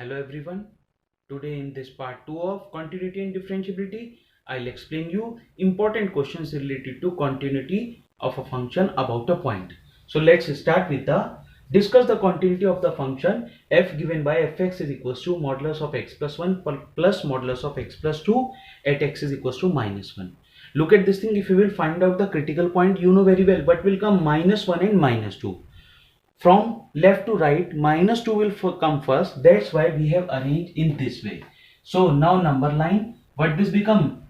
Hello everyone. Today in this part 2 of continuity and differentiability, I'll explain you important questions related to continuity of a function about a point. So let's start with discuss the continuity of the function f given by fx is equals to modulus of x plus 1 plus modulus of x plus 2 at x is equals to minus 1. Look at this thing. If you will find out the critical point, you know very well what will come: minus 1 and minus 2. From left to right, minus 2 will come first. That's why we have arranged in this way. So now number line, what this become?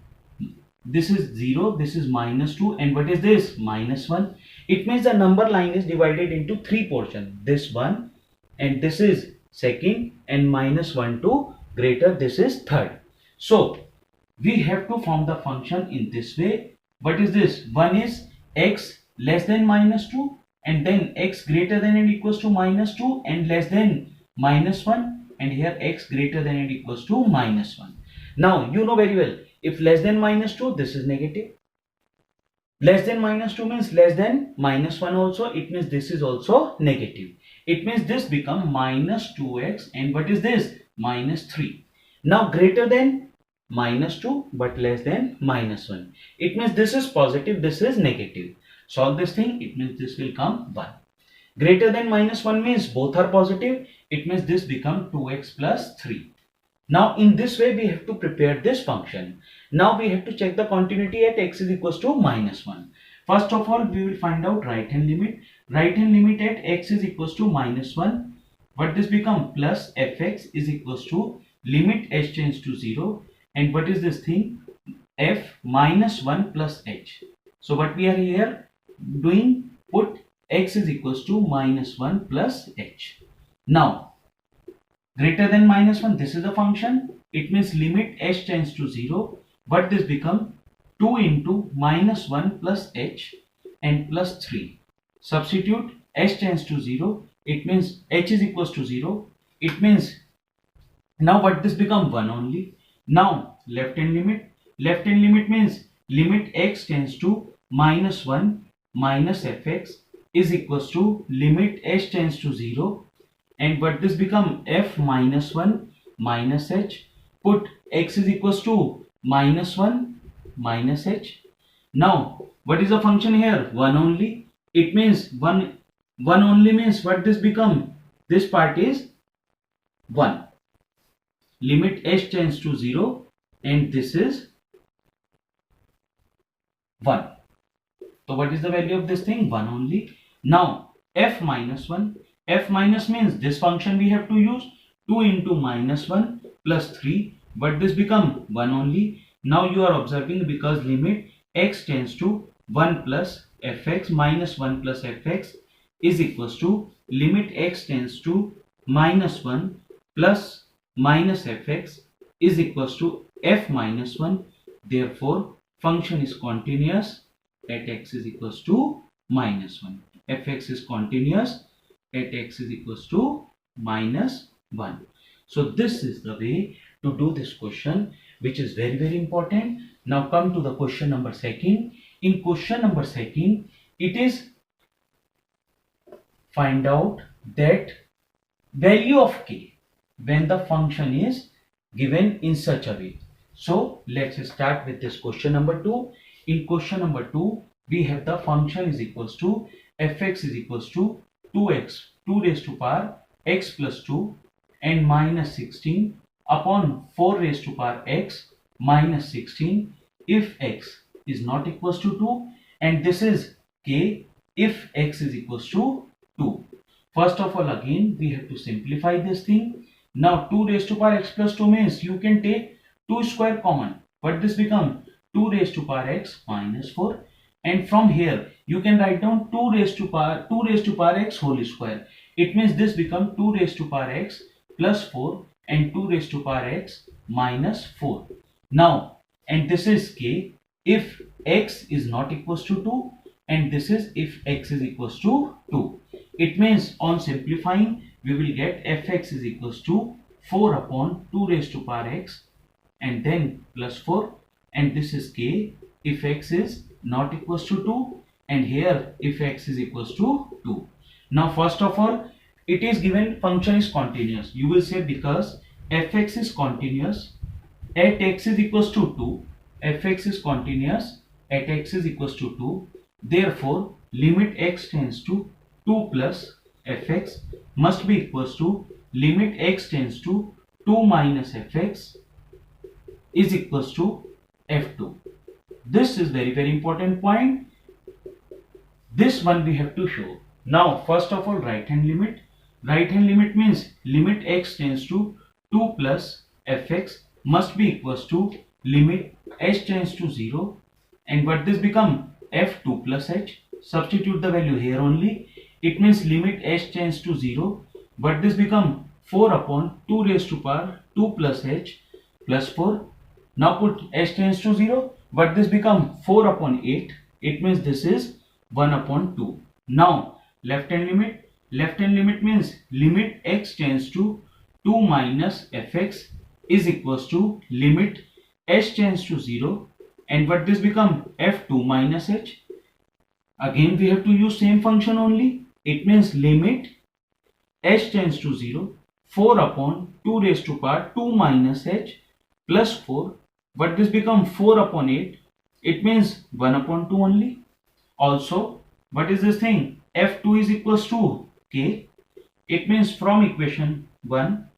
This is 0, this is minus 2, and what is this? Minus 1. It means the number line is divided into three portions. This one, and this is second, and minus 1 to greater, this is third. So we have to form the function in this way. What is this? One is x less than minus 2, and then x greater than and equals to minus 2 and less than minus 1, and here x greater than and equals to minus 1. Now you know very well, if less than minus 2, this is negative. Less than minus 2 means less than minus 1 also. It means this is also negative. It means this become minus 2x, and what is this? Minus 3. Now greater than minus 2 but less than minus 1. It means this is positive, this is negative. Solve this thing. It means this will come 1. Greater than minus 1 means both are positive. It means this become 2x plus 3. Now in this way we have to prepare this function. Now we have to check the continuity at x is equals to minus 1. First of all, we will find out right hand limit. Right hand limit at x is equals to minus 1. What this become? Plus fx is equals to limit h tends to 0. And what is this thing? F minus 1 plus h. So what we are here doing, put x is equals to minus 1 plus h. Now greater than minus 1, this is the function. It means limit h tends to 0. But this become 2 into minus 1 plus h and plus 3. Substitute h tends to 0. It means h is equals to 0. It means now what this become? 1 only. Now left hand limit. Left hand limit means limit x tends to minus 1 minus fx is equals to limit h tends to 0. And what this become? F minus 1 minus h. Put x is equals to minus 1 minus h. Now what is the function here? 1 only. It means 1 only means what this become? This part is 1. Limit h tends to 0, and this is 1. So what is the value of this thing? 1 only. Now f minus 1. F minus means this function we have to use 2 into minus 1 plus 3, but this become 1 only. Now you are observing, because limit x tends to 1 plus fx minus 1 plus fx is equals to limit x tends to minus 1 plus minus fx is equals to f minus 1. Therefore function is continuous at x is equals to minus 1. Fx is continuous at x is equals to minus 1. So this is the way to do this question, which is very important. Now come to the question number 2. In question number 2, it is find out that value of k when the function is given in such a way. So let's start with this question number 2. In question number 2, we have the function is equals to fx is equals to 2x 2 raised to power x plus 2 and minus 16 upon 4 raised to power x minus 16 if x is not equals to 2, and this is k if x is equals to 2. First of all, again we have to simplify this thing. Now 2 raised to power x plus 2 means you can take 2 square common, but this become 2 raised to power x minus 4, and from here you can write down 2 raised to power x whole square. It means this become 2 raised to power x plus 4 and 2 raised to power x minus 4. Now, and this is k if x is not equals to 2, and this is if x is equals to 2. It means on simplifying we will get fx is equals to 4 upon 2 raised to power x and then plus 4, and this is k if x is not equals to 2, and here if x is equals to 2. Now first of all, it is given function is continuous. You will say because fx is continuous at x is equals to 2, fx is continuous at x is equals to 2, therefore limit x tends to 2 plus fx must be equals to limit x tends to 2 minus fx is equals to f2. This is very important point. This one we have to show. Now first of all, right hand limit. Right hand limit means limit x tends to 2 plus fx must be equals to limit h tends to 0, and what this become f2 plus h. Substitute the value here only. It means limit h tends to 0, but this become 4 upon 2 raised to power 2 plus h plus 4. Now put h tends to 0, but this become 4 upon 8. It means this is 1 upon 2. Now left hand limit. Left hand limit means limit x tends to 2 minus fx is equals to limit h tends to 0, and what this become f2 minus h. Again we have to use same function only. It means limit h tends to 0, 4 upon 2 raised to power 2 minus h plus 4, but this become 4 upon 8. It means 1 upon 2 only. Also, what is this thing? f2 is equals to k. It means from equation 1,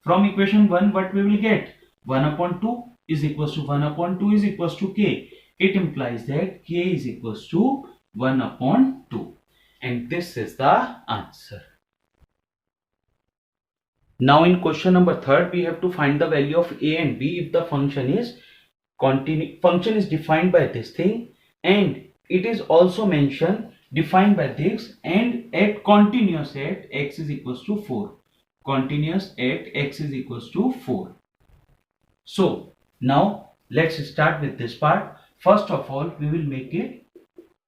what we will get? 1 upon 2 is equals to 1 upon 2 is equals to k. It implies that k is equals to 1 upon 2. And this is the answer. Now in question number 3, we have to find the value of a and b if the function is defined by this thing, and it is also mentioned defined by this and at continuous at x is equals to 4. Continuous at x is equals to 4. So now let's start with this part. First of all, we will make it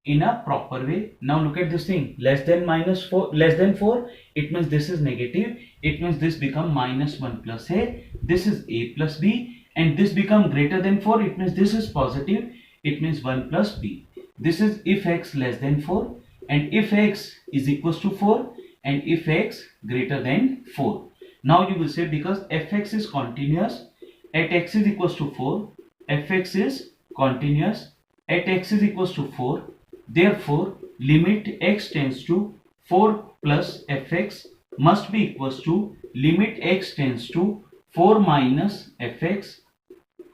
in a proper way. Now look at this thing, less than 4, it means this is negative. It means this become minus 1 plus a, this is a plus b, and this become greater than 4. It means this is positive. It means 1 plus b. This is if x less than 4, and if x is equals to 4, and if x greater than 4. Now you will say because fx is continuous at x is equals to 4, fx is continuous at x is equals to 4, therefore limit x tends to 4 plus fx must be equals to limit x tends to 4 minus fx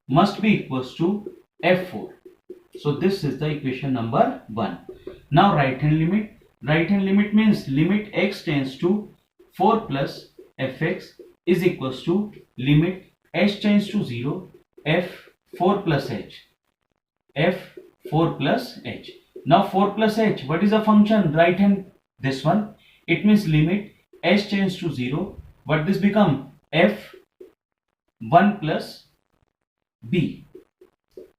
must be equals to f4. So this is the equation number 1. Now right hand limit. Right hand limit means limit x tends to 4 plus fx is equals to limit h tends to 0, f4 plus h. f4 plus h. Now 4 plus h, what is the function? Right hand, this one. It means limit h tends to 0, but this become f1 plus b.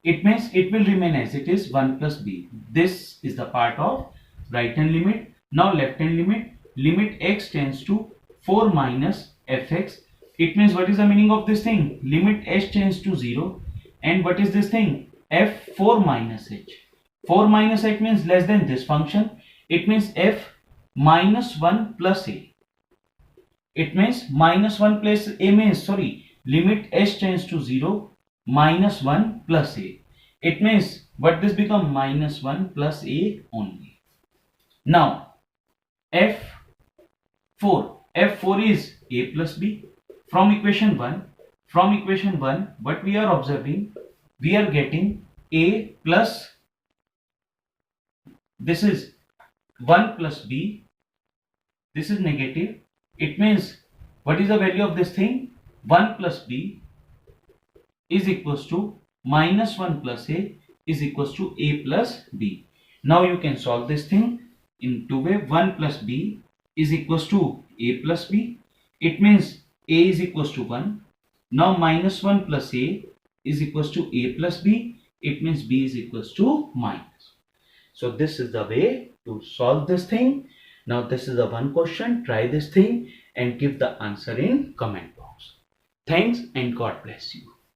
It means it will remain as it is 1 plus b. This is the part of right hand limit. Now left hand limit. Limit x tends to 4 minus fx. It means what is the meaning of this thing? Limit h tends to 0, and what is this thing? f4 minus h. 4 minus h means less than this function. It means f minus 1 plus a. It means minus 1 plus a means, limit h tends to 0 minus 1 plus a. It means what this become minus 1 plus a only. Now f4 is a plus b. From equation 1, what we are observing, we are getting a plus, this is 1 plus b, this is negative. It means what is the value of this thing? 1 plus b is equals to minus 1 plus a is equals to a plus b. Now you can solve this thing in two ways. 1 plus b is equals to a plus b. It means a is equals to 1. Now minus 1 plus a is equals to a plus b. It means b is equals to minus. So this is the way to solve this thing. Now this is the one question. Try this thing and give the answer in comment box. Thanks and God bless you.